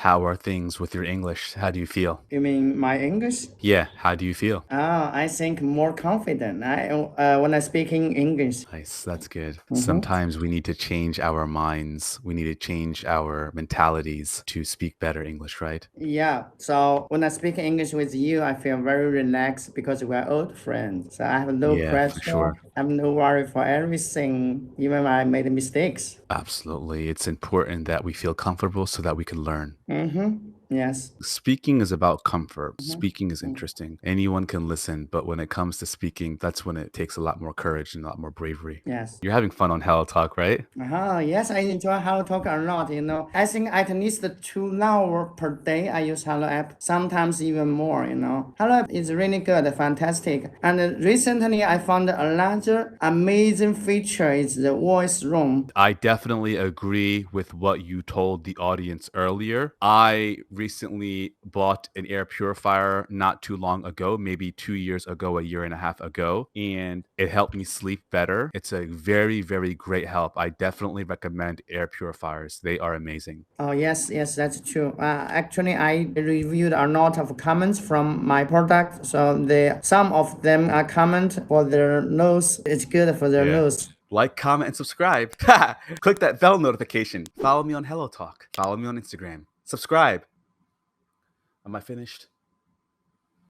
How are things with your English? How do you feel? You mean my English? Yeah, how do you feel? I think more confident. When I speak in English. Nice, that's good. Hmm. Sometimes we need to change our minds. We need to change our mentalities to speak better English, right? Yeah. So when I speak English with you, I feel very relaxed because we are old friends. So I have no Yeah, for pressure. sure. I have no worry for everything, even when I made mistakes. Absolutely. It's important that we feel comfortable so that we can learn. Yes. Speaking is about comfort. Hmm. Speaking is interesting. Anyone can listen, but when it comes to speaking, that's when it takes a lot more courage and a lot more bravery. Yes. You're having fun on HelloTalk, right? Yes, I enjoy Hello Talk a lot. I think at least 2 hours per day I use Hello app, sometimes even more. Hello app is really good, fantastic. And recently I found a larger amazing feature is the voice room. I definitely agree with what you told the audience earlier. I recently bought an air purifier not too long ago, maybe 2 years ago, a year and a half ago, and it helped me sleep better. It's a very, very great help. I definitely recommend air purifiers. They are amazing. Oh yes, yes, that's true. Actually, I reviewed a lot of comments from my product. So some of them are comment for their nose. It's good for their Yeah. nose. Like, comment, and subscribe. Click that bell notification. Follow me on HelloTalk. Follow me on Instagram. Subscribe. Am I finished?